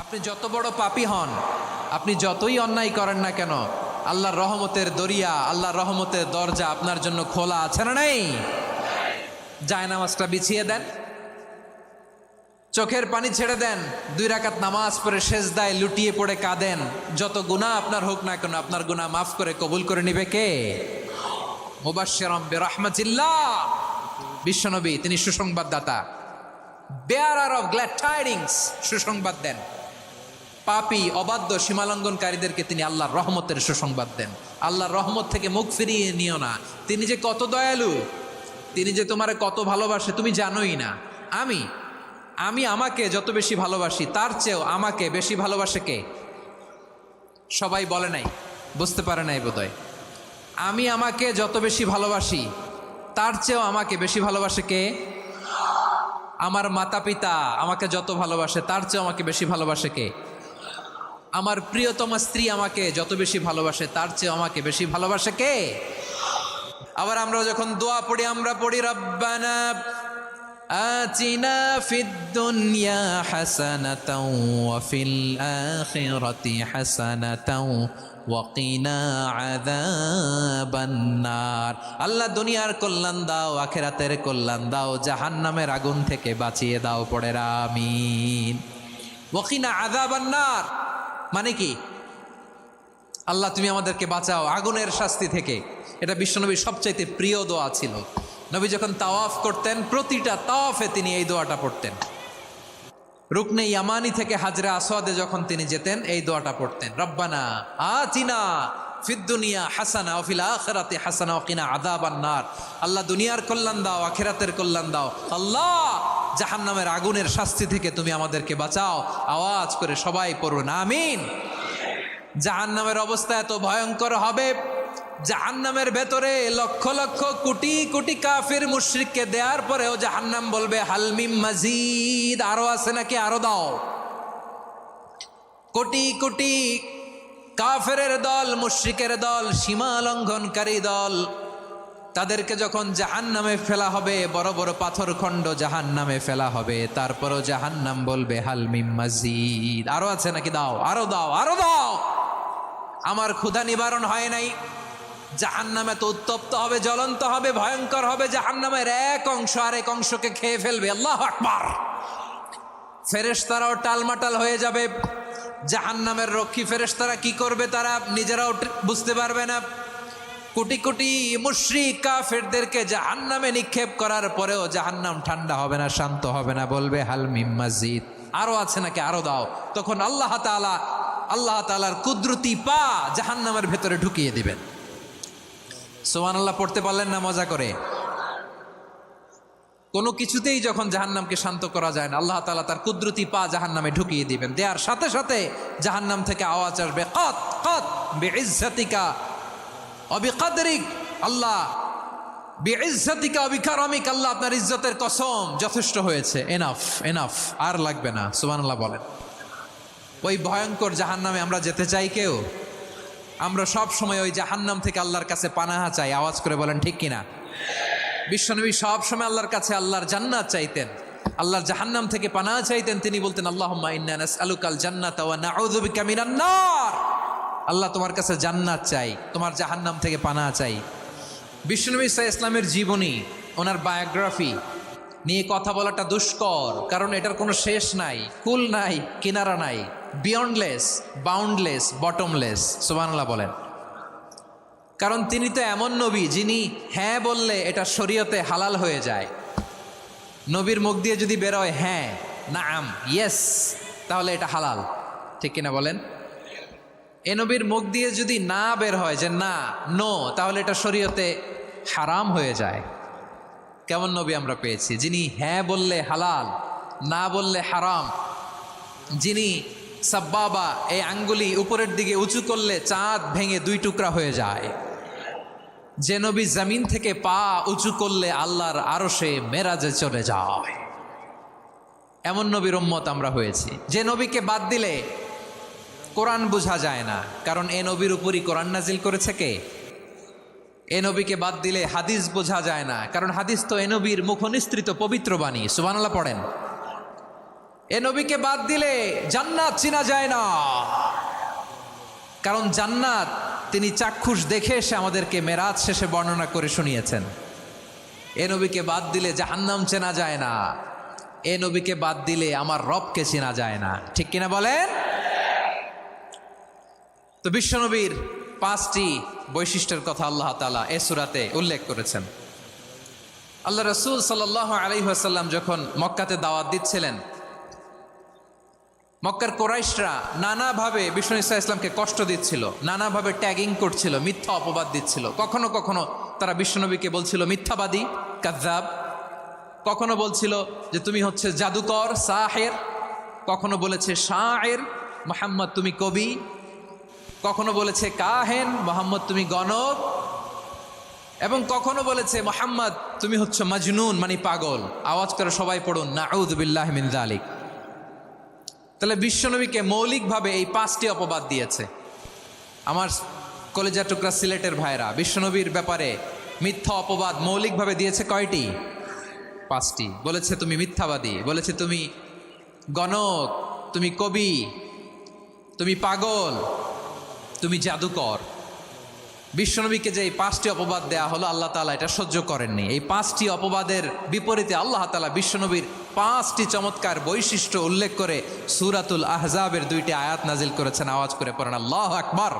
আপনি যত বড় পাপী হন, আপনি যতই অন্যায় করেন না কেন, আল্লাহর রহমতের দরিয়া, আল্লাহর রহমতের দরজা আপনার জন্য খোলা আছে না নেই? জায়নামাজটা বিছিয়ে দেন, চোখের পানি ছেড়ে দেন, 2 রাকাত নামাজ পড়ে সেজদায় লুটিয়ে পড়ে কাঁদেন। যত গুনাহ আপনার হোক না কেন, আপনার গুনাহ মাফ করে কবুল করে নিবে কে? মুবাশশিরাম বিরহমাতিল্লাহ, বিশ্বনবী তিনি সুসংবাদদাতা, বেয়ারার অফ গ্ল্যাড টাইডিংস, সুসংবাদ দেন। পাপী অবাধ্য সীমালঙ্ঘনকারীদেরকে তিনি আল্লাহর রহমতের সুসংবাদ দেন। আল্লাহর রহমত থেকে মুখ ফিরিয়ে নিও না। তিনি যে কত দয়ালু, তিনি যে তোমারে কত ভালোবাসে তুমি জানোই না। আমি আমাকে যত বেশি ভালোবাসি তার চেয়েও আমাকে বেশি ভালোবাসে কে? সবাই বলে নাই, বুঝতে পারে নাই বোধহয়। আমি আমাকে যত বেশি ভালোবাসি তার চেয়েও আমাকে বেশি ভালোবাসে কে? আমার মাতা পিতা আমাকে যত ভালোবাসে তার চেয়েও আমাকে বেশি ভালোবাসে কে? আমার প্রিয়তমা স্ত্রী আমাকে যত বেশি ভালোবাসে তার চেয়ে আমাকে বেশি ভালোবাসে কে? আবার আমরা যখন দোয়া পড়ি, আমরা পড়ি রব্বানা আতিনা ফিদ দুনিয়া হাসানাতাও ওয়া ফিল আখিরাতি হাসানাতাও ওয়া কিনা আযাবান নার। আল্লাহ দুনিয়ার কল্যাণ দাও, আখিরাতের কল্যাণ দাও, জাহান্নামের আগুন থেকে বাঁচিয়ে দাও। পড়ে আমিন। ওয়া কিনা আযাবান নার মানে কি? আল্লাহ তুমি আমাদেরকে বাঁচাও আগুনের শাস্তি থেকে। এটা বিশ্বনবীর সবচাইতে প্রিয় দোয়া ছিল। নবী যখন তাওয়াফ করতেন, প্রতিটা তাওয়াফে তিনি এই দোয়াটা পড়তেন। রুকনে ইয়ামানি থেকে হাজরে আসওয়াদে যখন তিনি যেতেন, এই দোয়াটা পড়তেন, রব্বানা আতিনা ফিদ দুনিয়া হাসানা ওয়া ফিল আখিরাতি হাসানা ওয়া কিনা আযাবান নার। আল্লাহ দুনিয়ার কল্যাণ দাও, আখিরাতের কল্যাণ দাও। আল্লাহ জাহান্নামের আগুনের শাস্তি থেকে তুমি আমাদেরকে বাঁচাও। আওয়াজ করে সবাই পড়ুন আমিন। জাহান্নামের অবস্থা এত ভয়ঙ্কর হবে, জাহান্নামের ভেতরে লক্ষ লক্ষ কোটি কোটি কাফির মুশরিককে দেওয়ার পরেও জাহান্নাম বলবে হালমিম মাজিদ, আরো আছে নাকি, আরো দাও। কোটি কোটি কাফেরের দল, মুশরিকের দল, সীমা লঙ্ঘনকারী দল, তাদেরকে যখন জাহান্নামে ফেলা হবে, বড় বড় পাথরখণ্ড জাহান্নামে ফেলা হবে, তারপরও জাহান্নাম বলবে হালমিম মাজিদ, আরো আছে নাকি, দাও, আরো দাও, আরো দাও। আমার ক্ষুধা নিবারণ হয় নাই। জাহান্নামে তো উত্তপ্ত হবে, জ্বলন্ত হবে, ভয়ঙ্কর হবে। জাহান্নামের এক অংশ আরেক অংশকে খেয়ে ফেলবে। আল্লাহু আকবার। ফেরেশতারাও টালমাটাল হয়ে যাবে। জাহান্নামের রক্ষী ফেরেশতারা কি করবে তারা নিজেরাও বুঝতে পারবে না। কোটি কোটি মুশরিক কাফেরদেরকে জাহান্নামে নিক্ষেপ করার পরেও জাহান্নাম ঠান্ডা হবে না, শান্ত হবে না, বলবে হাল মিম মাজিদ, আরো আছে নাকি, আরো দাও। তখন আল্লাহ তাআলার কুদরতি পা জাহান্নামের ভেতরে ঢুকিয়ে দিবেন। সুবহানাল্লাহ পড়তে পারলেন না মজা করে? কোনো কিছুতেই যখন জাহান্নামকে শান্ত করা যায় না, আল্লাহ তাআলা তার কুদরতি পা জাহান্নামে ঢুকিয়ে দিবেন। দেওয়ার সাথে সাথে জাহান্নাম থেকে আওয়াজ আসবে, কাত কাত বিইজ্জাতিকা ওয়া বিকদরিক। আল্লাহ বিইজ্জাতিকা ওয়া বিকারামিক, আল্লাহ আপনার ইজ্জতের কসম, যথেষ্ট হয়েছে, এনাফ এনাফ, আর লাগবে না। সুবহানাল্লাহ বলেন। ওই ভয়ঙ্কর জাহান্নামে আমরা যেতে চাই কেউ? আমরা সব সময় ওই জাহান্নাম থেকে আল্লাহর কাছে পানাহা চাই। আওয়াজ করে বলেন ঠিক কিনা? বিশ্বনবী সব সময় আল্লাহর কাছে আল্লাহর জান্নাত চাইতেন, আল্লাহর জাহান্নাম থেকে পানাহা চাইতেন। তিনি বলতেন আল্লাহুম্মা ইন্না নাসআলুকাল জান্নাতা ওয়া নাউযু বিকা মিনান নার। আল্লাহ তোমার কাছে জান্নাত চাই, তোমার জাহান্নাম থেকে পানাহা চাই। বিশ্বনবী সাল্লাল্লাহু আলাইহি ইসলামের জীবনী, ওনার বায়োগ্রাফি নিয়ে কথা বলাটা দুষ্কর, কারণ এটার কোনো শেষ নাই, কুল নাই, কিনারা নাই, বিয়ন্ডলেস, বাউন্ডলেস, বটমলেস। সুবহানাল্লাহ বলেন। কারণ তিনি তো এমন নবী যিনি হ্যাঁ বললে এটা শরীয়তে হালাল হয়ে যায়। নবীর মুখ দিয়ে যদি বেরোয় হ্যাঁ, নাম, ইয়েস, তাহলে এটা হালাল, ঠিক কিনা বলেন? এ নবীর মুখ দিয়ে যদি না বের হয় যে না, নো, তাহলে এটা শরীয়তে হারাম হয়ে যায়। কেমন নবী আমরা পেয়েছি, যিনি হ্যাঁ বললে হালাল, না বললে হারাম, যিনি সাব্বাবা, এই আঙ্গুলি উপরের দিকে উঁচু করলে চাঁদ ভেঙে 2 টুকরা হয়ে যায়, যে নবী জমিন থেকে পা উঁচু করলে আল্লাহর আরশে মেরাজে চলে যায়, এমন নবীর উম্মত আমরা হয়েছি। যে নবীকে বাদ দিলে কোরআন বোঝা যায় না, কারণ এ নবীর উপরই কোরআন নাজিল করেছে কে? এ নবীকে বাদ দিলে হাদিস বোঝা যায় না, কারণ হাদিস তো এ নবীর মুখনিসৃত পবিত্র বাণী। সুবহানাল্লাহ পড়েন। এ নবীকে বাদ দিলে জান্নাত চিনা যায় না, কারণ জান্নাত তিনি চাক্ষুষ দেখে এসে আমাদেরকে মেরাজ শেষে বর্ণনা করে শুনিয়েছেন। এ নবীকে বাদ দিলে জাহান্নাম চেনা যায় না, এ নবীকে বাদ দিলে আমার রবকে চেনা যায় না। ঠিক কিনা বলেন? তো বিশ্বনবীর 5টি বৈশিষ্ট্যের কথা আল্লাহ তাআলা এ সূরাতে উল্লেখ করেছেন। আল্লাহ রাসূল সাল্লাল্লাহু আলাইহি ওয়াসাল্লাম যখন মক্কাতে দাওয়াত দিচ্ছিলেন, মক্কার কোরাইশরা নানাভাবে বিষ্ণু ঈসা ইসলামকে কষ্ট দিচ্ছিল, নানাভাবে ট্যাগিং করছিল, মিথ্যা অপবাদ দিচ্ছিল। কখনো কখনো তারা বিশ্বনবীকে বলছিল মিথ্যাবাদী, কাযযাব। কখনো বলছিল যে তুমি হচ্ছে জাদুকর, সাহের। কখনো বলেছে শায়ের, মুহাম্মদ তুমি কবি। কখনো বলেছে কাহেন, মুহাম্মদ তুমি গণক। এবং কখনো বলেছে মুহাম্মদ তুমি হচ্ছে মাজনুন, মানে পাগল। আওয়াজ করে সবাই পড়ুন নাউযু বিল্লাহি মিন যালিক। তাহলে বিশ্বনবীকে মৌলিকভাবে এই 5টি অপবাদ দিয়েছে। আমার কলেজা টুকরা সিলেটের ভাইরা, বিশ্বনবীর ব্যাপারে মিথ্যা অপবাদ মৌলিকভাবে দিয়েছে কয়টি? 5টি। বলেছে তুমি মিথ্যাবাদী, বলেছে তুমি গণক, তুমি কবি, তুমি পাগল, তুমি জাদুকর। বিশ্বনবীকে যে এই 5টি অপবাদ দেয়া হলো, আল্লাহ তাআলা এটা সহ্য করেননি। এই 5টি অপবাদের বিপরীতে আল্লাহ তাআলা বিশ্বনবীর 5টি চমৎকার বৈশিষ্ট্য উল্লেখ করে সূরাতুল আহজাবের 2টি আয়াত নাজিল করেছেন। আওয়াজ করে পড়েন আল্লাহু আকবার।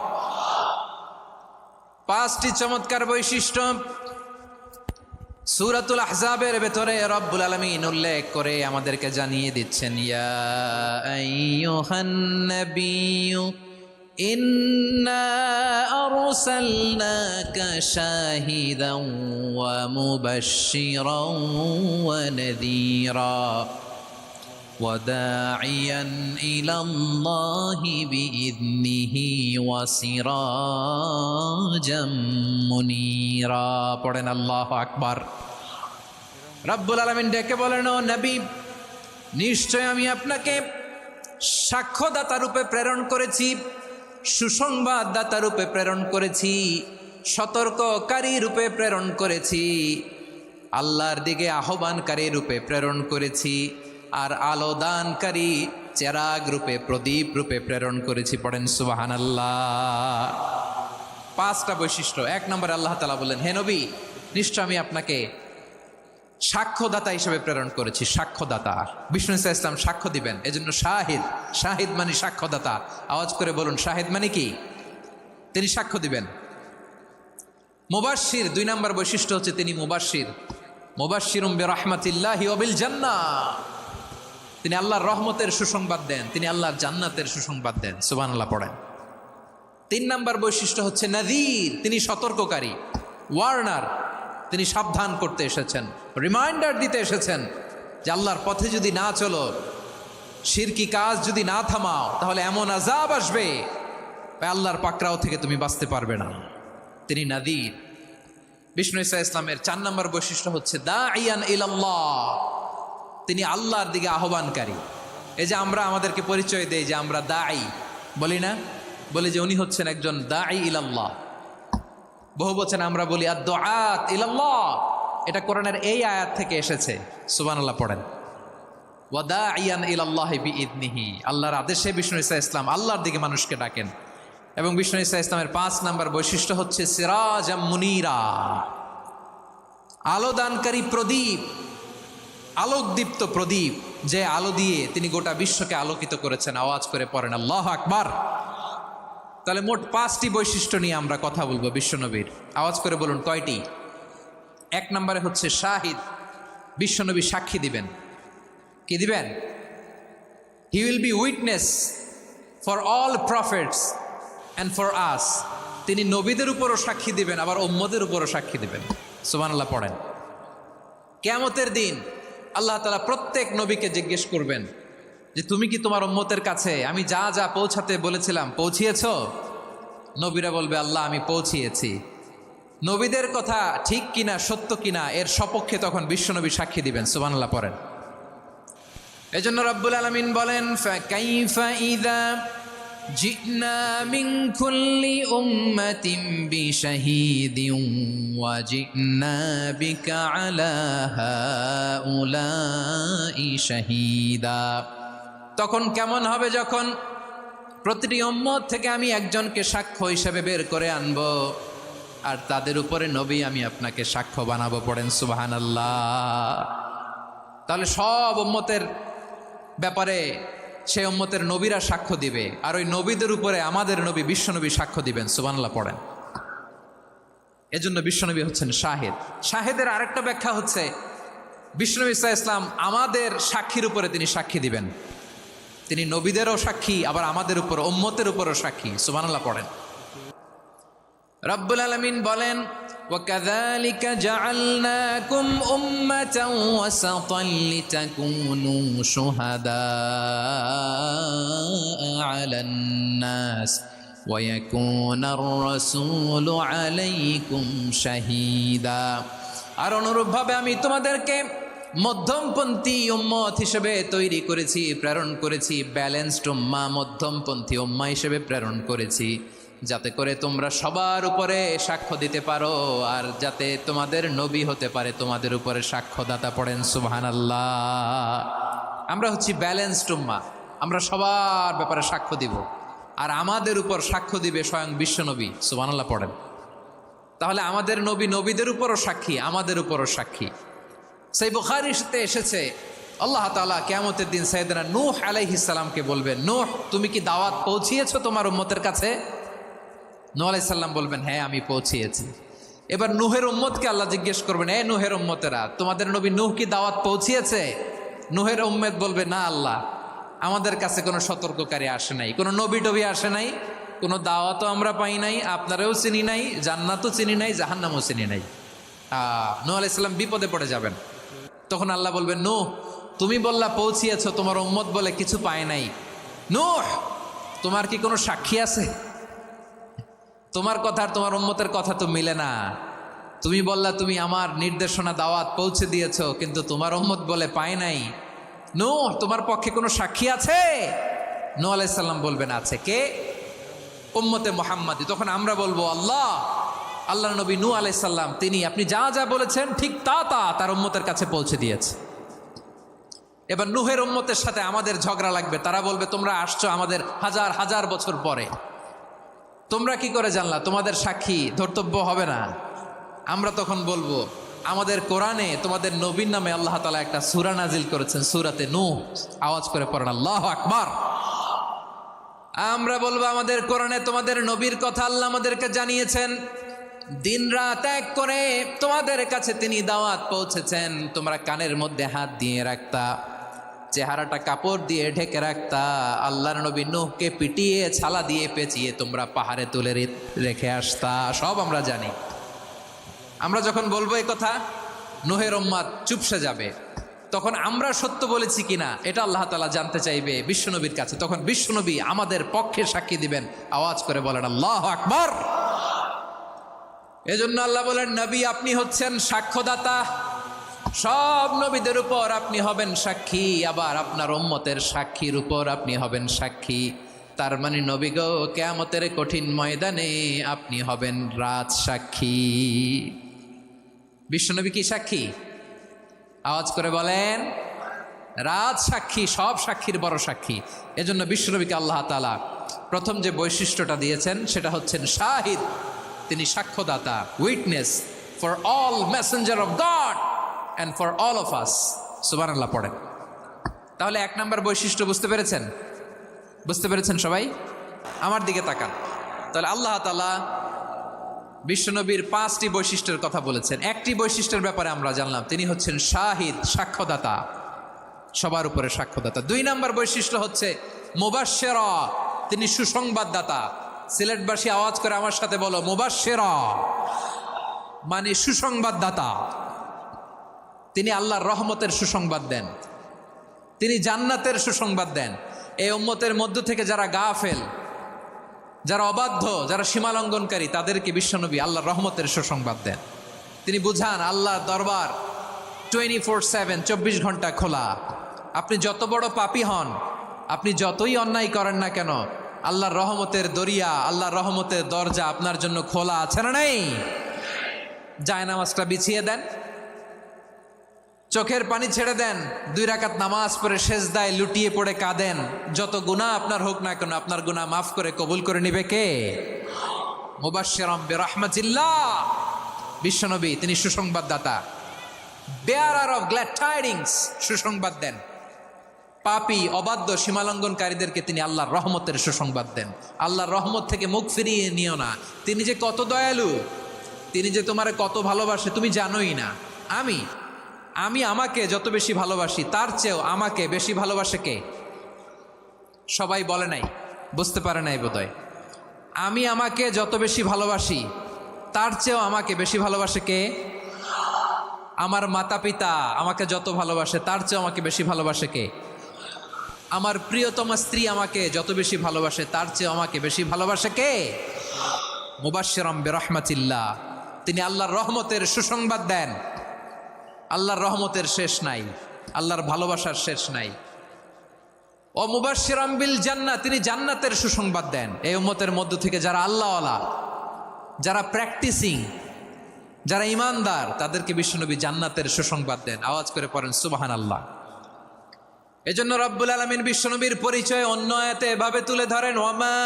5টি চমৎকার বৈশিষ্ট্য সূরাতুল আহজাবের ভেতরে রব্বুল আলামিন উল্লেখ করে আমাদেরকে জানিয়ে দিচ্ছেন, ইয়া আইয়ুহান নাবিয়্যু ইন্না আরসালনাকা শাহিদান ওয়া মুবাশশিরান ওয়া নাযীরা ওয়া দাঈয়ান ইলাল্লাহি বিইذনিহি ওয়া সিরাজাম মুনীরা। পড়েন আল্লাহু আকবার। রব্বুল আলামিন ডেকে বলেন, ও নবী, নিশ্চয় আমি আপনাকে সাক্ষ্যদাতা রূপে প্রেরণ করেছি, সুসংবাদদাতা রূপে প্রেরণ করেছি, সতর্ককারী রূপে প্রেরণ করেছি, আল্লাহর দিকে আহ্বানকারী রূপে প্রেরণ করেছি, আর আলো দানকারী চেরাগ রূপে, প্রদীপ রূপে প্রেরণ করেছি। পড়েন সুবহানাল্লাহ। 5টা বৈশিষ্ট্য। 1 নম্বরে আল্লাহ তাআলা বললেন, হে নবী, নিশ্চয় আমি আপনাকে সাক্ষ্যদাতা হিসেবে প্রেরণ করেছি। সাক্ষ্যদাতা, বিষ্ণু ঈসা ইসলাম সাক্ষ্য দিবেন, এজন্য শাহিদ। শাহিদ মানে সাক্ষ্যদাতা। আওয়াজ করে বলুন, শাহিদ মানে কি? তিনি সাক্ষ্য দিবেন। মুবাশশির, 2 নম্বর বৈশিষ্ট্য হচ্ছে তিনি মুবাশশির। মুবাশশিরুম বিরাহমাতিল্লাহি ওয়া বিল জান্নাহ। তিনি আল্লাহর রহমতের সুসংবাদ দেন, তিনি আল্লাহর জান্নাতের সুসংবাদ দেন। সুবহানাল্লাহ পড়েন। 3 নম্বর বৈশিষ্ট্য হচ্ছে নাযীর, তিনি সতর্ককারী, ওয়ার্নার। তিনি সাবধান করতে এসেছেন, রিমাইন্ডার দিতে এসেছেন যে আল্লাহর পথে যদি না চলো, শিরকি কাজ যদি না থামাও, তাহলে এমন আযাব আসবে আল্লাহর পাকড়াও থেকে তুমি বাঁচতে পারবে না। তিনি নাযীর। বিষ্ণু ঈসা ইসলামের 4 নম্বর বৈশিষ্ট্য হচ্ছে দাঈয়ান ইলাল্লাহ, তিনি আল্লাহর দিকে আহ্বানকারী। এই যে আমরা আমাদেরকে পরিচয় দেই যে আমরা দাঈ, বলি না? বলি যে উনি হচ্ছেন একজন দাঈ ইলাল্লাহ। বহু বচনে আমরা বলি আদ-দুআত ইলাল্লাহ। এটা কোরআনের এই আয়াত থেকে এসেছে। সুবহানাল্লাহ পড়েন। ওয়া দাঈয়ান ইলাল্লাহি বিইذনিহি, আল্লাহর আদেশে বিষ্ণু ঈসা ইসলাম আল্লাহর দিকে মানুষকে ডাকেন। এবং বিষ্ণু ঈসা ইসলামের 5 নম্বর বৈশিষ্ট্য হচ্ছে সিরাজাম মুনীরা, আলো দানকারী প্রদীপ, আলোকদীপ্ত প্রদীপ, যে আলো দিয়ে তিনি গোটা বিশ্বকে আলোকিত করেছেন। আওয়াজ করে পড়েন আল্লাহু আকবার। তাহলে মোট 5টি বৈশিষ্ট্য নিয়ে আমরা কথা বলবো বিশ্বনবীর। আওয়াজ করে বলুন কয়টি? 1 নম্বরে হচ্ছে শাহিদ, বিশ্বনবী সাক্ষী দিবেন। কি দিবেন? He will be witness for all prophets and for us. তিনি নবীদের উপরও সাক্ষী দিবেন, আবার উম্মতের উপরও সাক্ষী দিবেন। সুবহানাল্লাহ পড়েন। কিয়ামতের দিন আল্লাহ তাআলা প্রত্যেক নবীকে জিজ্ঞেস করবেন যে তুমি কি তোমার উম্মতের কাছে আমি যা যা পৌঁছাতে বলেছিলাম পৌঁছিয়েছ? নবীরা বলবে আল্লাহ আমি পৌঁছিয়েছি। নবীদের কথা ঠিক কিনা, সত্য কিনা, এর সপক্ষে তখন বিশ্বনবী সাক্ষী দিবেন। সুবহানাল্লাহ পড়েন। এজন্য রব্বুল আলামিন বলেন, ফাকাইফা ইযা জিনা মিন কুল্লি উম্মাতিন বিশাহীদিন ওয়া জিনা বিকা আলা হাউলাই শাহীদা। তখন কেমন হবে যখন প্রতিটি উম্মত থেকে আমি একজনকে সাক্ষ্য হিসেবে বের করে আনবো, আর তাদের উপরে নবী আমি আপনাকে সাক্ষ্য বানাবো। পড়েন সুবহানাল্লাহ। তাহলে সব উম্মতের ব্যাপারে সেই উম্মতের নবীরা সাক্ষ্য দিবে, আর ওই নবীদের উপরে আমাদের নবী বিশ্বনবী সাক্ষ্য দিবেন। সুবহানাল্লাহ পড়েন। এজন্য বিশ্বনবী হচ্ছেন শাহেদ। শাহেদের আরেকটা ব্যাখ্যা হচ্ছে বিশ্বনবী সাল্লাল্লাহু আলাইহি ওয়াসাল্লাম আমাদের সাক্ষীর উপরে তিনি সাক্ষী দিবেন। তিনি নবীদেরও সাক্ষী, আবার আমাদের উপর উম্মতের উপরও সাক্ষী। সুবহানাল্লাহ পড়েন। রব্বুল আলামিন বলেন, وَكَذَلِكَ جَعَلْنَاكُمْ أُمَّةً وَسَطًا لِتَكُونُوا شُهَدَاءَ عَلَى النَّاسِ وَيَكُونَ الرَّسُولُ عَلَيْكُمْ شَهِيدًا। আর অনুরূপভাবে আমি তোমাদেরকে মধ্যমপন্থী উম্মত হিসেবে তৈরি করেছি, প্রেরণ করেছি। ব্যালেন্সড উম্মাহ, মধ্যমপন্থী উম্মাহ হিসেবে প্রেরণ করেছি, যাতে করে তোমরা সবার উপরে সাক্ষ্য দিতে পারো, আর যাতে তোমাদের নবী হতে পারে তোমাদের উপরে সাক্ষ্যদাতা। পড়েন সুবহানাল্লাহ। আমরা হচ্ছি ব্যালেন্সড উম্মাহ, আমরা সবার ব্যাপারে সাক্ষ্য দিব, আর আমাদের উপর সাক্ষ্য দিবে স্বয়ং বিশ্বনবী। সুবহানাল্লাহ পড়েন। তাহলে আমাদের নবী নবীদের উপরও সাক্ষী, আমাদের উপরও সাক্ষী। সেই বুখারীতে এসেছে আল্লাহ তাআলা কিয়ামতের দিন সাইয়েদনা নূহ আলাইহিস সালামকে বলবেন, নূহ তুমি কি দাওয়াত পৌঁছিয়েছো তোমার উম্মতের কাছে? নূহ আলাইহিস সালাম বলবেন, হ্যাঁ আমি পৌঁছিয়েছি। এবার নূহের উম্মতকে আল্লাহ জিজ্ঞেস করবেন, এ নূহের উম্মতেরা, তোমাদের নবী নূহ কি দাওয়াত পৌঁছিয়েছে? নূহের উম্মত বলবে, না আল্লাহ, আমাদের কাছে কোনো সতর্ককারী আসে নাই, কোনো নবী টবি আসে নাই, কোনো দাওয়াতও আমরা পাই নাই, আপনারাও চিনি নাই, জান্নাতও চিনি নাই, জাহান্নামও চিনি নাই। নূহ আলাইহিস সালাম বিপদে পড়ে যাবেন। তখন আল্লাহ বলবেন, নূহ তুমি বললা পৌঁছিয়েছ, তোমার উম্মত বলে কিছু পায় নাই। নূহ তোমার কি কোনো সাক্ষী আছে? তোমার কথা আর তোমার উম্মতের কথা তো মিলে না। তুমি বললা তুমি আমার নির্দেশনা দাওয়াত পৌঁছে দিয়েছো, কিন্তু তোমার উম্মত বলে পায় নাই। নূহ তোমার পক্ষে কোনো সাক্ষী আছে? নূহ আলাইহিস সালাম বলবেন, আছে। কে? উম্মতে মুহাম্মাদি। তখন আমরা বলবো, আল্লাহ নবী নূহ আলাইহিস সালাম তিনি আপনি যা যা বলেছেন ঠিক তা তার উম্মতের কাছে পৌঁছে দিয়েছে। এবার নূহের উম্মতের সাথে আমাদের ঝগড়া লাগবে। তারা বলবে, তোমরা আসছো আমাদের হাজার হাজার বছর পরে, তোমরা কি করে জানলা? তোমাদের সাক্ষী ধর্তব্য হবে না। আমরা তখন বলবো, আমাদের কোরআনে তোমাদের নবীর নামে আল্লাহ তাআলা একটা সূরা নাজিল করেছেন, সূরাতে নূহ। আওয়াজ করে পড়েন আল্লাহু আকবার। আমরা বলবো, আমাদের কোরআনে তোমাদের নবীর কথা আল্লাহ আমাদেরকে জানিয়েছেন, দিন রাত এক করে তোমাদের কাছে তিনি দাওয়াত পৌঁছেছেন। তোমরা কানের মধ্যে হাত দিয়ে রাখতা, চেহারাটা কাপড় দিয়ে ঢেকে রাখতা, আল্লাহর নবী নূহকে পিটিয়ে ছালা দিয়ে পেঁচিয়ে তোমরা পাহাড়ে তুলে রেখে আসতা। সব আমরা জানি। আমরা যখন বলবো এই কথা, নূহের উম্মত চুপসে যাবে। তখন আমরা সত্য বলেছি কিনা এটা আল্লাহ তাআলা জানতে চাইবে বিশ্বনবীর কাছে। তখন বিশ্বনবী আমাদের পক্ষে সাক্ষী দিবেন। আওয়াজ করে বলেন আল্লাহু আকবার। এজন্য আল্লাহ বলেন, নবী আপনি হচ্ছেন সাক্ষ্যদাতা, সব নবীদের উপর আপনি হবেন সাক্ষী, আবার আপনার উম্মতের সাক্ষীর উপর আপনি হবেন সাক্ষী। তার মানে নবী গো, কিয়ামতের কঠিন ময়দানে আপনি হবেন রাজ সাক্ষী। বিশ্বনবী কি সাক্ষী? আওয়াজ করে বলেন, রাজ সাক্ষী, সব সাক্ষীর বড় সাক্ষী। এজন্য বিশ্বনবীকে আল্লাহ তাআলা প্রথম যে বৈশিষ্ট্যটা দিয়েছেন সেটা হচ্ছেন শাহিদ। তিনি সাক্ষ্যদাতা, witness for all messenger of God and for all of us. সুবহানাল্লাহ পড়েন। তাহলে এক নাম্বার বৈশিষ্ট্য বুঝতে পেরেছেন? বুঝতে পেরেছেন সবাই? আমার দিকে তাকান। তাহলে আল্লাহ তাআলা বিশ্বনবীর 5টি বৈশিষ্ট্যের কথা বলেছেন। একটি বৈশিষ্ট্যের ব্যাপারে আমরা জানলাম, তিনি হচ্ছেন শাহিদ, সাক্ষ্যদাতা, সবার উপরে সাক্ষ্যদাতা। 2 নাম্বার বৈশিষ্ট্য হচ্ছে মুবাশশিরা, তিনি সুসংবাদদাতা। সিলেটবাসী আওয়াজ করে আমার সাথে বলো, মুবাশশিরা মানে সুসংবাদদাতা। তিনি আল্লাহর রহমতের সুসংবাদ দেন, তিনি জান্নাতের সুসংবাদ দেন। এই উম্মতের মধ্য থেকে যারা গাফেল, যারা অবাধ্য, যারা সীমালঙ্ঘনকারী, তাদেরকে বিশ্বনবী আল্লাহর রহমতের সুসংবাদ দেন। তিনি বুঝান আল্লাহর দরবার 24/7, 24 ঘন্টা খোলা। আপনি যত বড় পাপী হন, আপনি যতই অন্যায় করেন না কেন, আল্লাহর রহমতের দরিয়া, আল্লাহর রহমতের দরজা আপনার জন্য খোলা আছে না নেই? জায়নামাজটা বিছিয়ে দেন, চোখের পানি ছেড়ে দেন, 2 রাকাত নামাজ পড়ে সেজদায় লুটিয়ে পড়ে কাঁদেন, যত গুনাহ আপনার হোক না কেন আপনার গুনাহ মাফ করে কবুল করে নিবে কে? মুবাশশিরাম বিরহমাতিল্লাহ। বিশ্বনবী তিনি সুসংবাদদাতা, বেয়ারার অফ গ্ল্যাড টাইডিংস, সুসংবাদ দেন। পাপী অবাধ্য সীমালঙ্ঘনকারীদেরকে তিনি আল্লাহর রহমতের সুসংবাদ দেন। আল্লাহর রহমত থেকে মুখ ফিরিয়ে নিও না। তিনি যে কত দয়ালু, তিনি যে তোমারে কত ভালোবাসে তুমি জানোই না। আমি আমাকে যত বেশি ভালোবাসি তার চেয়েও আমাকে বেশি ভালোবাসে কে? সবাই বলে নাই, বুঝতে পারে নাই বোধহয়। আমি আমাকে যত বেশি ভালোবাসি তার চেয়েও আমাকে বেশি ভালোবাসে কে? আমার মাতা পিতা আমাকে যত ভালোবাসে তার চেয়েও আমাকে বেশি ভালোবাসে কে? আমার প্রিয়তমা স্ত্রী আমাকে যত বেশি ভালোবাসে তার চেয়েও আমাকে বেশি ভালোবাসে কে? মুবাশশিরাম বিরহমাতিল্লাহ। তিনি আল্লাহর রহমতের সুসংবাদ দেন। আল্লাহর রহমতের শেষ নাই, আল্লাহর ভালোবাসার শেষ নাই। ও মুবাশশিরাম বিল জান্নাহ, তিনি জান্নাতের সুসংবাদ দেন। এই উম্মতের মধ্য থেকে যারা আল্লাহওয়ালা, যারা প্র্যাকটিসিং, যারা ইমানদার, তাদেরকে বিশ্বনবী জান্নাতের সুসংবাদ দেন। আওয়াজ করে পড়েন সুবহানাল্লাহ। এজন্য রব্বুল আলামিন বিশ্বনবীর পরিচয় অন্য আয়াতে এভাবে তুলে ধরেন, ওয়ামা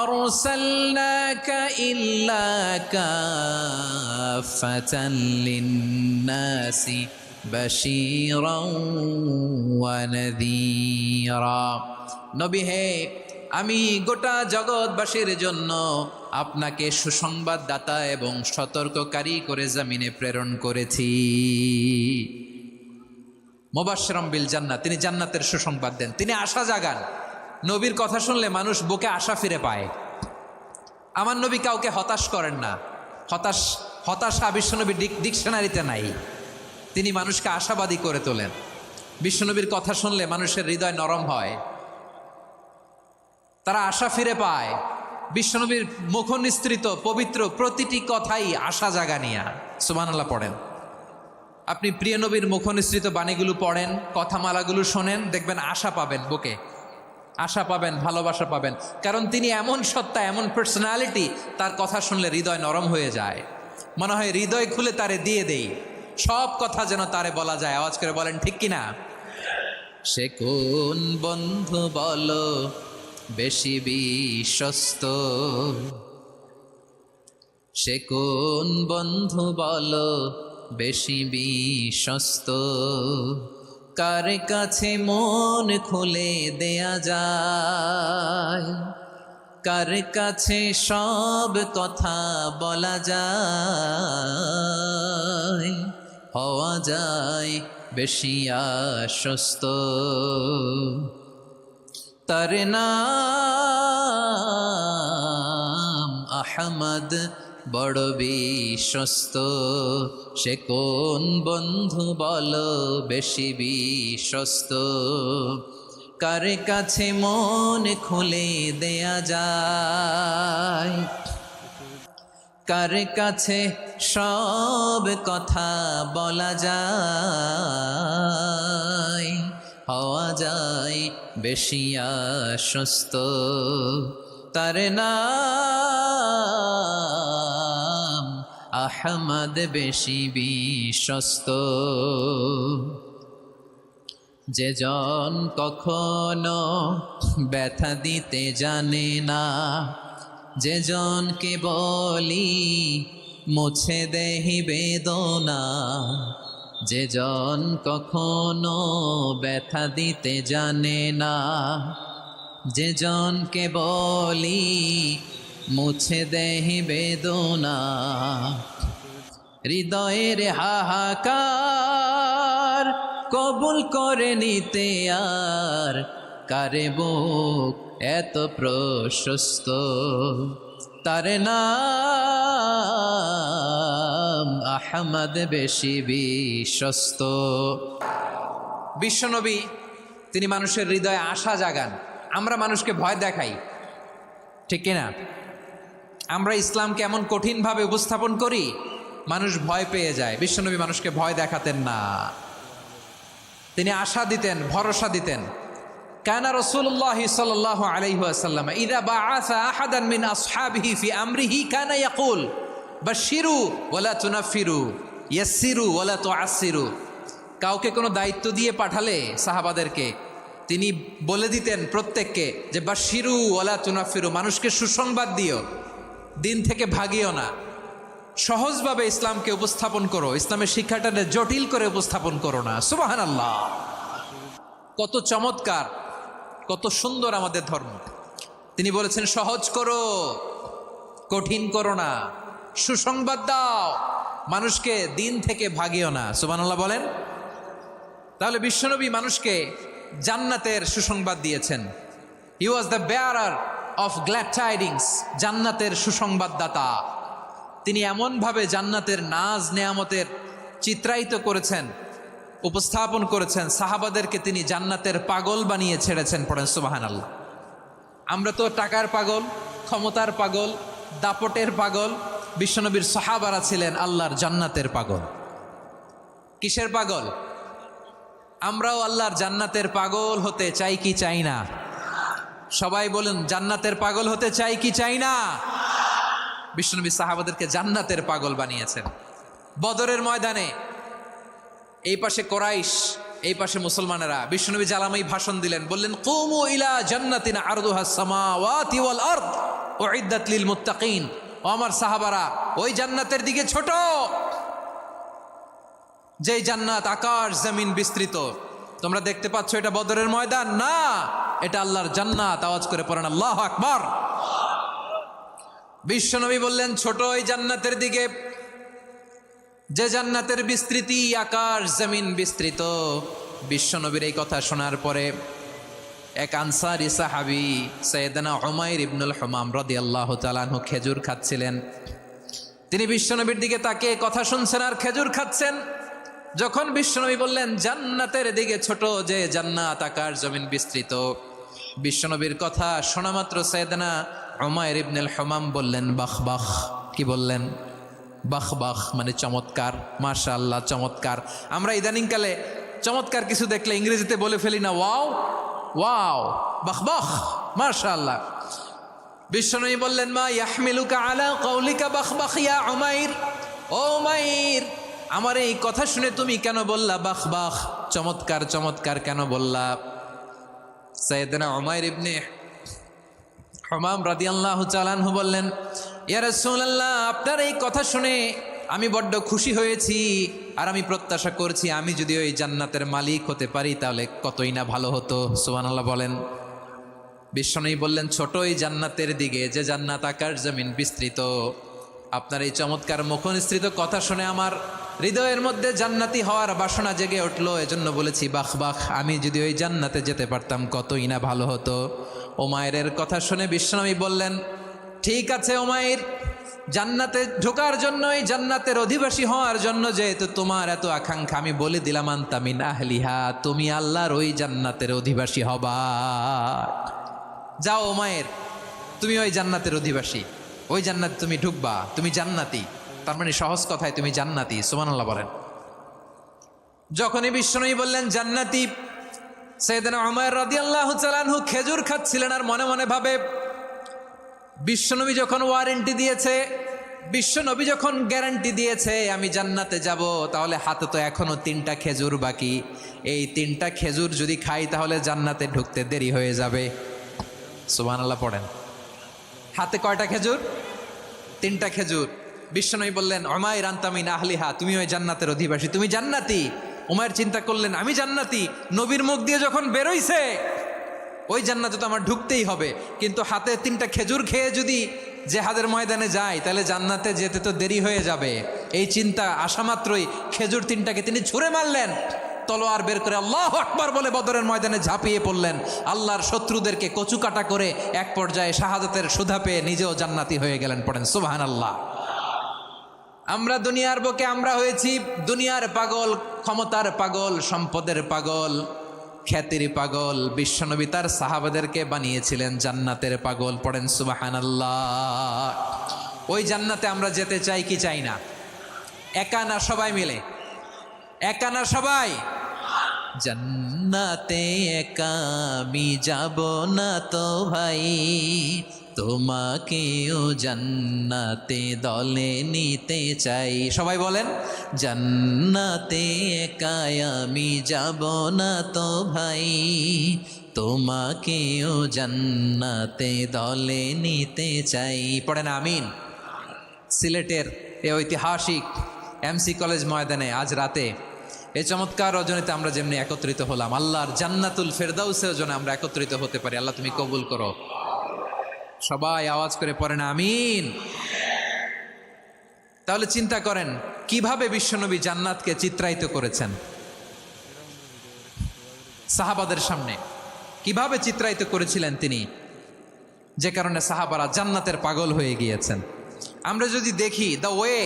আরসালনাকা ইল্লা কাফাতান লিন্নাসি বাশীরাও ওয়া নাযীরা। নবী হে, আমি গোটা জগৎবাসীর জন্য আপনাকে সুসংবাদদাতা এবং সতর্ককারী করে জমিনে প্রেরণ করেছি। মুবাশশিরাম বিল জান্নাহ, তিনি জান্নাতের সুসংবাদ দেন, তিনি আশা জাগান। নবীর কথা শুনলে মানুষ বুকে আশা ফিরে পায়। আমার নবী কাউকে হতাশ করেন না। হতাশা বিশ্বনবীর ডিকশনারিতে নাই। তিনি মানুষকে আশাবাদী করে তোলেন। বিশ্বনবীর কথা শুনলে মানুষের হৃদয় নরম হয়, তারা আশা ফিরে পায়। বিশ্বনবীর মুখ নিঃসৃত পবিত্র প্রতিটি কথাই আশা জাগানিয়া। সুবহানাল্লাহ পড়েন। আপনি প্রিয় নবীর মুখ নিঃসৃত বাণীগুলো পড়েন, কথামালাগুলো শোনেন, দেখবেন আশা পাবেন, বুকে আশা পাবেন, ভালোবাসা পাবেন। কারণ তিনি এমন সত্তা, এমন পার্সোনালিটি, তার কথা শুনলে হৃদয় নরম হয়ে যায়। মনে হয় হৃদয় খুলে তারে দিয়ে দেই, সব কথা যেন তারে বলা যায়। আওয়াজ করে বলেন ঠিক কিনা? সে কোন বন্ধু বলো বেশি বিশ্বস্ত, সে কোন বন্ধু বলো বেশি বিশ্বস্ত, কার কাছে মন খুলে দেয়া যায়, কার কাছে সব কথা বলা যায়, হওয়া যায় বেশি আশ্বস্ত। তার নাম আহমদ, বড় বিশ্বস্ত। সে কোন বন্ধু বলো বেশি বিশ্বস্ত, কার কাছে মন খুলে দেয়া যায়, কার কাছে সব কথা বলা যায়, হওয়া যায় বেশি আশ্বস্ত। তার নাম আহমদ, বেশি বিশ্বস্ত। যে জন কখনো ব্যথা দিতে জানে না, যে জনকে বলি মুছে দেহি বেদনা, যে জন কখনো ব্যথা দিতে জানে না, যে জনকে বলি মুছে দেহি বেদনা, হৃদয়ের হাহাকার কবুল করে নিতে আর কারে বুক এত প্রশস্ত। তার নাম আহমদ, বেশি বিশ্বস্ত। বিশ্বনবী তিনি মানুষের হৃদয়ে আশা জাগান। আমরা মানুষকে ভয় দেখাই, ঠিক কিনা? আমরা ইসলামকে এমন কঠিনভাবে উপস্থাপন করি, মানুষ ভয় পেয়ে যায়। বিশ্বনবী মানুষকে ভয় দেখাতেন না, তিনি আশা দিতেন, ভরসা দিতেন। কানা রাসূলুল্লাহ সাল্লাল্লাহু আলাইহি ওয়াসাল্লাম ইযা বাআসা আহাদান মিন আসহাবিহি ফি আমরিহি কানা ইয়াকুল বাশশিরু ওয়ালা তুনাফিরু, ইয়াসসিরু ওয়ালা তুআসসিরু। কাউকে কোনো দায়িত্ব দিয়ে পাঠালে সাহাবাদেরকে তিনি বলে দিতেন প্রত্যেককে যে বাশিরু ওয়ালা তুনাফিরু, মানুষকে সুসংবাদ দিও, দিন থেকে ভাগিও না, সহজভাবে ইসলামকে উপস্থাপন করো, ইসলামের শিক্ষাটাকে জটিল করে উপস্থাপন করো না। সুবহানাল্লাহ, কত চমৎকার, কত সুন্দর আমাদের ধর্ম। তিনি বলেছেন সহজ করো, কঠিন করো না, সুসংবাদ দাও, মানুষকে দিন থেকে ভাগিও না। সুবহানাল্লাহ বলেন। তাহলে বিশ্বনবী মানুষকে জান্নাতের সুসংবাদ দিয়েছেন। He was the bearer of glad tidings, জান্নাতের সুসংবাদদাতা। তিনি এমনভাবে জান্নাতের নাজ নেয়ামতের চিত্রায়িত করেছেন, উপস্থাপন করেছেন, সাহাবাদেরকে তিনি জান্নাতের পাগল বানিয়ে ছেড়েছেন। পড়েন সুবহানাল্লাহ। আমরা তো টাকার পাগল, ক্ষমতার পাগল, দাপটের পাগল। বিশ্বনবীর সাহাবারা ছিলেন আল্লাহর জান্নাতের পাগল। কিসের পাগল? আমরাও আল্লাহর জান্নাতের পাগল হতে চাই কি চাই না? সবাই বলেন, জান্নাতের পাগল হতে চাই কি চাই না? বিশ্বনবী সাহাবাদেরকে জান্নাতের পাগল বানিয়েছেন। বদরের ময়দানে এই পাশে কোরাইশ, এই পাশে মুসলমানেরা। বিশ্বনবী জালামাই ভাষণ দিলেন, বললেন কুমু ইলা জান্নাতিন আরদুহাস সামাওয়াতি ওয়াল আরদ উইদ্দাত লিল মুত্তাকিন। ও আমার সাহাবারা, ওই জান্নাতের দিকে ছোট, যেই জান্নাত আকাশ জমিন বিস্তৃত। তোমরা দেখতে পাচ্ছ এটা বদরের ময়দান না, এটা আল্লাহর জান্নাত। আওয়াজ করে পড়েন আল্লাহু আকবার। বিশ্বনবী বললেন ছোট ওই জান্নাতের দিকে, যে জান্নাতের বিস্তৃতি আকাশ জমিন বিস্তৃত। বিশ্বনবীর এই কথা শোনার পরে এক আনসারী সাহাবী সাইয়েদনা উমাইর ইবনুল হুমাম রাদিয়াল্লাহু তাআলা আনহু খেজুর খাচ্ছিলেন। তিনি বিশ্বনবীর দিকে তাকিয়ে কথা শুনছেন আর খেজুর খাচ্ছেন। যখন বিশ্বনবী বললেন জান্নাতের দিকে ছোট, যে জান্নাত আকাশ জমিন বিস্তৃত, বিশ্বনবীর কথা শোনা মাত্র সাইয়েদনা উমাইর ইবনুল হুমাম বললেন বাহ বাহ। কি বললেন? বাহ বাহ, মানে চমৎকার, মাশাআল্লাহ চমৎকার। আমরা ইদানিংকালে চমৎকার কিছু দেখলে ইংরেজিতে বলে ফেলি না ওয়াও ওয়াও, বাহ বাহ, মাশাআল্লাহ। বিশ্বনবী বললেন মা ইয়াহমিলুকা আলা কওলিকা বাহ বাহ ইয়া উমাইর। ও উমাইর, আমার এই কথা শুনে তুমি কেন বললা বাহ বাহ, চমৎকার চমৎকার কেন বললা? সাইয়েদনা উমাইর ইবনে হুমাম রাদিয়াল্লাহু তাআলা আনহু বললেন ইয়া রাসূলুল্লাহ, আপনার এই কথা শুনে আমি বড্ড খুশি হয়েছি, আর আমি প্রত্যাশা করছি আমি যদি ওই জান্নাতের মালিক হতে পারি তাহলে কতই না ভালো হতো। সুবহানাল্লাহ বলেন। বিশ্বনবী বললেন ছোট ওই জান্নাতের দিকে, যে জান্নাত আকাশ জমিন বিস্তৃত। আপনার এই চমৎকার মুখনিসৃত কথা শুনে আমার হৃদয়ের মধ্যে জান্নাতি হওয়ার বাসনা জেগে উঠলো, এজন্য বলেছি বাহ বাহ, আমি যদি ওই জান্নাতে যেতে পারতাম কতই না ভালো হতো। উমাইরের কথা শুনে বিশ্বনবী বললেন ঠিক আছে উমাইর, জান্নাতে ঢোকার জন্য, এই জান্নাতের অধিবাসী হওয়ার জন্য যেহেতু তোমার এত আকাঙ্ক্ষা, আমি বলে দিলাম আনতা মিন আহলিহা, তুমি আল্লাহর ওই জান্নাতের অধিবাসী হবা। যাও উমাইর, তুমি ওই জান্নাতের অধিবাসী, ওই জান্নাতে তুমি ঢুকবা, তুমি জান্নাতি। তার মানে সহজ কথায় তুমি জান্নাতি। সুবহানাল্লাহ বলেন। যখনই বিশ্বনবী বললেন জান্নাতি, সাইয়েদনা উমাইর রাদিয়াল্লাহু তাআলা আনহু খেজুর খাচ্ছিলেন আর মনে মনে ভাবে বিশ্বনবী যখন ওয়ারেন্টি দিয়েছে, বিশ্বনবী যখন গ্যারান্টি দিয়েছে আমি জান্নাতে যাব, তাহলে হাতে তো এখনো 3টা খেজুর বাকি। এই 3টা খেজুর যদি খাই তাহলে জান্নাতে ঢুকতে দেরি হয়ে যাবে। সুবহানাল্লাহ পড়েন। হাতে কয়টা খেজুর? 3টা খেজুর। বিশ্বনবী বললেন উমাইর আনতা মিন আহলিহা, তুমি ওই জান্নাতের অধিবাসী, তুমি জান্নাতি। উমাইর চিন্তা করলেন আমি জান্নাতি, নবীর মুখ দিয়ে যখন বেরোইছে ওই জান্নাতে তো আমার ঢুকতেই হবে, কিন্তু হাতে 3টা খেজুর খেয়ে যদি জেহাদের ময়দানে যাই তাহলে জান্নাতে যেতে তো দেরি হয়ে যাবে। এই চিন্তা আসা মাত্রই খেজুর 3টাকে তিনি ছুঁড়ে মারলেন, তলোয়ার বের করে আল্লাহু আকবার বলে বদরের ময়দানে ঝাঁপিয়ে পড়লেন। আল্লাহর শত্রুদেরকে কচুকাটা করে এক পর্যায়ে শাহাদাতের সুধা পেয়ে নিজেও জান্নাতি হয়ে গেলেন। পড়েন সুবহানাল্লাহ। আমরা দুনিয়ার বুকে আমরা হয়েছি দুনিয়ার পাগল, ক্ষমতার পাগল, সম্পদের পাগল, খ্যাতির পাগল। বিশ্বনবী তার সাহাবাদেরকে বানিয়েছিলেন জান্নাতের পাগল। পড়েন সুবহানাল্লাহ। ওই জান্নাতে আমরা যেতে চাই কি চাই না? একা না সবাই মিলে? একা না সবাই? জান্নাতে একা আমি যাব না তো ভাই, তোমাকেও জান্নাতে দলে নিতে চাই। সবাই বলেন, জান্নাতে একাই আমি যাব না তো ভাই, তোমাকেও জান্নাতে দলে নিতে চাই। পড়েন আমিন। সিলেটের এ ঐতিহাসিক এমসি কলেজ ময়দানে আজ রাতে এই চমৎকার রজনীতে আমরা যেমনি একত্রিত হলাম, আল্লাহর জান্নাতুল ফেরদাউসের জন্য আমরা একত্রিত হতে পারি। আল্লাহ তুমি কবুল করো। সবাই আওয়াজ করে পড়েন আমিন। তাহলে চিন্তা করেন কিভাবে বিশ্বনবী জান্নাতকে চিত্রায়িত করেছেন সাহাবাদের সামনে, কিভাবে চিত্রায়িত করেছিলেন তিনি, যে কারণে সাহাবারা জান্নাতের পাগল হয়ে গিয়েছেন। আমরা যদি দেখি the way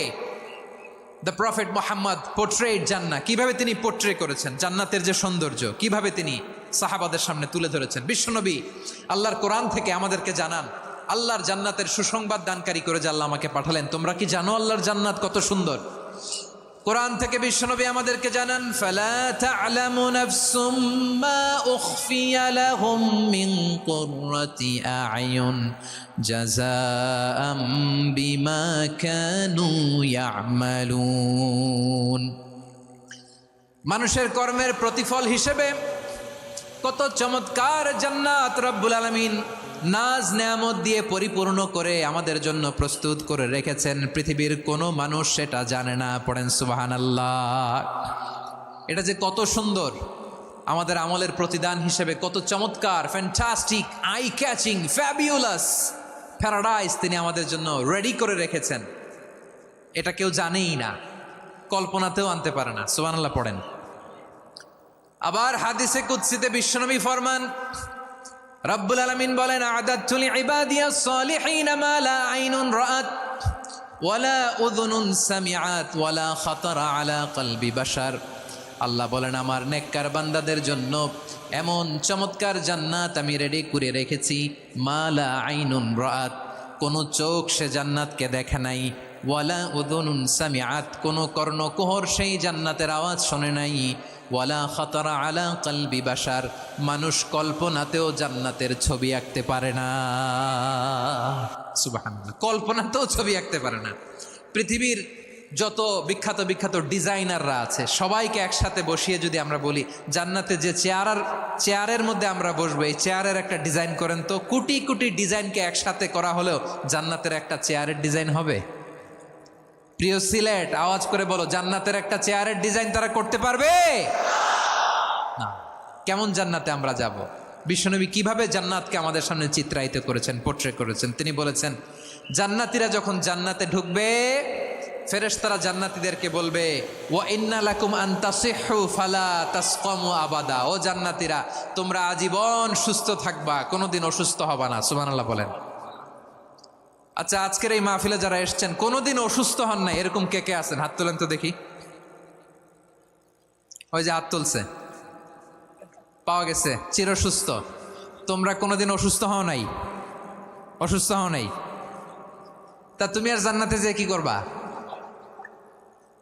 the prophet Mohammad portrait জান্নাত, কিভাবে তিনি পোর্ট্রে করেছেন জান্নাতের যে সৌন্দর্য, কিভাবে তিনি সাহাবাদের সামনে তুলে ধরেছেন। বিশ্বনবী আল্লাহর কোরআন থেকে আমাদেরকে জানান আল্লাহর জান্নাতের সুসংবাদ দানকারী করে যে আল্লাহ আমাকে পাঠালেন। তোমরা কি জানো আল্লাহর জান্নাত কত সুন্দর? কোরআন থেকে বিশ্বনবী আমাদেরকে জানান, ফালা তা'লামু নাফসুম মা উখফিয়া লাহুম মিন কুররাতি আ'য়ুন জাযাআম বিমা কানু ইয়া'মালুন। মানুষের কর্মের প্রতিফল হিসেবে কত চমৎকার জান্নাত রব্বুল আলামিন নাজ নেয়ামত দিয়ে পরিপূর্ণ করে আমাদের জন্য প্রস্তুত করে রেখেছেন। পৃথিবীর কোনো মানুষ সেটা জানে না। পড়েন সুবহানাল্লাহ। এটা যে কত সুন্দর, আমাদের আমলের প্রতিদান হিসেবে কত চমৎকার, fantastic, eye catching, fabulous paradise তিনি আমাদের জন্য রেডি করে রেখেছেন। এটা কেউ জানেই না, কল্পনাতেও আনতে পারে না। সুবহানাল্লাহ পড়েন। আবার হাদিসে কুদসিতে বিশ্বনবী ফরমান, রব্বুল আলামিন বলেন, আ'দাদতু লিইবাদিয়াস সালিহিনা মা লা আইনুন রাআত ওয়ালা উযুনুন সামিআত ওয়ালা খাতারা আলা কলবি বাশার। আল্লাহ বলেন, আমার নেককার বান্দাদের জন্য এমন চমৎকার জান্নাত আমি রেডি করে রেখেছি, মা লা আইনুন রাআত, কোনো চোখ সে জান্নাতকে দেখে নাই, ওয়ালা উযুনুন সামিআত, কোনো কর্ণকুহর সেই জান্নাতের আওয়াজ শোনে নাই, ওয়ালা খাতারা আলা কলবি বাশার, মানুষ কল্পনাতেও জান্নাতের ছবি আঁকতে পারে না। সুবহানাল্লাহ, কল্পনাতেও ছবি আঁকতে পারে না। পৃথিবীর যত বিখ্যাত বিখ্যাত ডিজাইনাররা আছে সবাইকে একসাথে বসিয়ে যদি আমরা বলি জান্নাতে যে চেয়ারের মধ্যে আমরা বসবো, এই চেয়ারের একটা ডিজাইন করেন তো, কোটি কোটি ডিজাইনকে একসাথে করা হলেও জান্নাতের একটা চেয়ারের ডিজাইন হবে? প্রিয় সিলেট, আওয়াজ করে বলো, জান্নাতের একটা চেয়ারের ডিজাইন তারা করতে পারবে না। কেমন জান্নাতে আমরা যাব? বিশ্বনবী কিভাবে জান্নাতকে আমাদের সামনে চিত্রায়িত করেছেন, পোর্ট্রে করেছেন। তিনি বলেছেন, জান্নাতীরা যখন জান্নাতে ঢুকবে, ফেরেশতারা জান্নাতীদেরকে বলবে, ওয়া ইন্না লাকুম আন তাসিহু ফালা তাসকামু আবাদা। ও জান্নাতীরা, তোমরা আজীবন সুস্থ থাকবা, কোনোদিন অসুস্থ হবা না। সুবহানাল্লাহ বলেন। আচ্ছা, আজকের এই মাহফিলে যারা এসছেন কোনোদিন অসুস্থ হন নাই, এরকম কে কে আছেন? হাত তোলেন তো দেখি। ওই যে হাত তুলছে, পাওয়া গেছে, চিরসুস্থ। তোমরা কোনোদিন অসুস্থ হও নাই? অসুস্থ হও নাই? তা তুমি আর জান্নাতে যে কি করবা?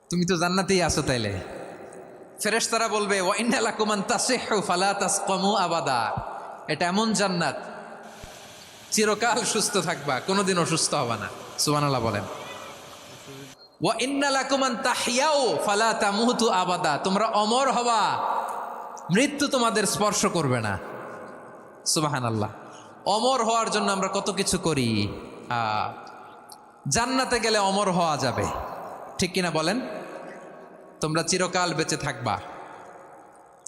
তুমি তো জান্নাতেই আছো। তাইলে ফেরেশতারা বলবে, ওয়া ইন্না লাকুম আন তাসিহু ফালা তাসকামু আবাদা। এটা এমন জান্নাত, চিরকাল সুস্থ থাকবা, কোনোদিন অসুস্থ হবা না। সুবহানাল্লাহ বলেন। ওয়া ইন্না লাকুম আন তাহইয়াউ ফালা তামুতু আবাদা। তোমরা অমর হবা, মৃত্যু তোমাদের স্পর্শ করবে না। সুবহানাল্লাহ। অমর হওয়ার জন্য আমরা কত কিছু করি। জান্নাতে গেলে অমর হওয়া যাবে, ঠিক কিনা বলেন? তোমরা চিরকাল বেঁচে থাকবা,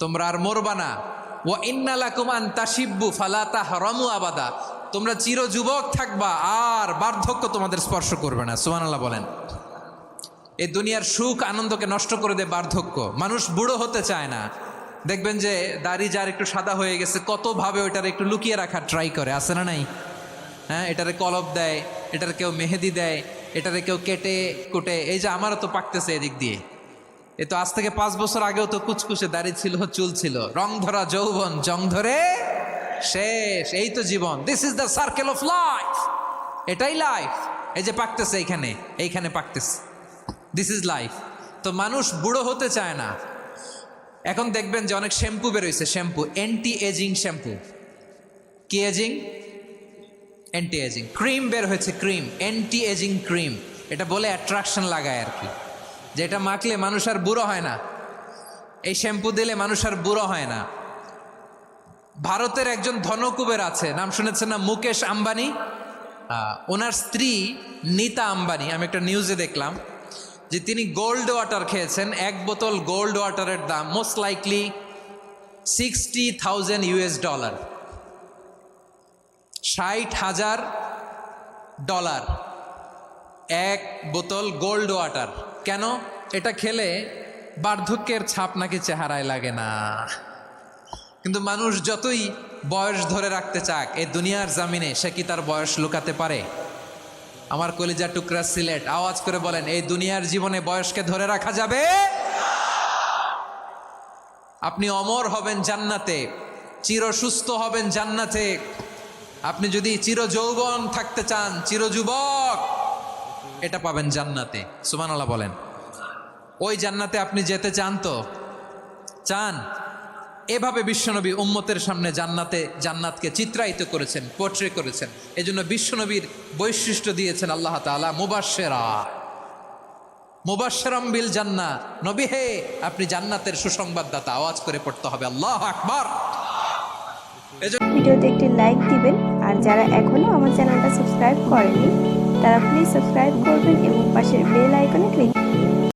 তোমরা আর মরবা না। ওয়া ইন্না লাকুম আন তাশিব্বু ফালা তাহরামু আবাদা। তোমরা চির যুবক থাকবা, আর বার্ধক্য তোমাদের স্পর্শ করবে না। সুবহানাল্লাহ বলেন। এই দুনিয়ার সুখ আনন্দকে নষ্ট করে দেয় বার্ধক্য। মানুষ বুড়ো হতে চায় না। দেখবেন যে দাড়ি যার একটু সাদা হয়ে গেছে, কত ভাবে ওইটার একটু লুকিয়ে রাখার ট্রাই করে, আছে না নাই? হ্যাঁ, এটারে কলপ দেয়, এটার কেউ মেহেদি দেয়, এটারে কেউ কেটে কুটে। এই যে আমারও তো পাকতেছে এদিক দিয়ে, এ তো আজ থেকে 5 বছর আগেও তো কুচকুচে দাড়ি ছিল, চুল ছিল, রং ধরা যৌবন, জং ধরে শেষ। এই তো জীবন। This is the circle of life. এটাই লাইফ। এই যে পাকতেছে এইখানে পাকতেছে, দিস ইজ লাইফ। তো মানুষ বুড়ো হতে চায় না। এখন দেখবেন যে অনেক শ্যাম্পু বেরোইছে, শ্যাম্পু, অ্যান্টি এজিং শ্যাম্পু। কি এজিং? অ্যান্টি এজিং ক্রিম বের হয়েছে, ক্রিম অ্যান্টি এজিং ক্রিম। এটা বলে অ্যাট্রাকশন লাগায় আর কি, যে এটা মাখলে মানুষ আর বুড়ো হয় না, এই শ্যাম্পু দিলে মানুষ আর বুড়ো হয় না। ভারতের একজন ধনকুবের আছে, নাম শুনেছেন না, মুকেশ আম্বানি। ওনার স্ত্রী নীতা আম্বানি, আমি একটা নিউজে দেখলাম যে তিনি গোল্ড ওয়াটার খেয়েছেন। এক বোতল গোল্ড ওয়াটারের দাম মোস্ট লাইকলি $60,000, $60,000 এক বোতল গোল্ড ওয়াটার। কেন? এটা খেলে বার্ধক্যের ছাপ নাকি চেহারায় লাগে না। কিন্তু মানুষ যতই বয়স ধরে রাখতে চাক এই দুনিয়ার জামিনে, সে কি তার বয়স লুকাতে পারে? আমার কলিজা টুকরা সিলেট, আওয়াজ করে বলেন, এই দুনিয়ার জীবনে বয়সকে ধরে রাখা যাবে? আপনি অমর হবেন জান্নাতে, চির সুস্থ হবেন জান্নাতে। আপনি যদি চির যৌবন থাকতে চান, চির যুবক, এটা পাবেন জান্নাতে। সুবহানাল্লাহ বলেন। ওই জান্নাতে আপনি যেতে চান তো? চান? এভাবে বিশ্বনবী উম্মতের সামনে জান্নাতকে চিত্রায়িত করেছেন, পোর্ট্রে করেছেন। এজন্য বিশ্বনবীর বৈশিষ্ট্য দিয়েছেন আল্লাহ তাআলা মুবাশশিরাম বিল জান্নাহ। নবী হে, আপনি জান্নাতের সুসংবাদদাতা। আওয়াজ করে পড়তে হবে আল্লাহু আকবার। ভিডিওতে একটি লাইক দিবেন, আর যারা এখনো আমার চ্যানেলটা সাবস্ক্রাইব করেনি তারা প্লিজ সাবস্ক্রাইব করবেন এবং পাশের বেল আইকনে ক্লিক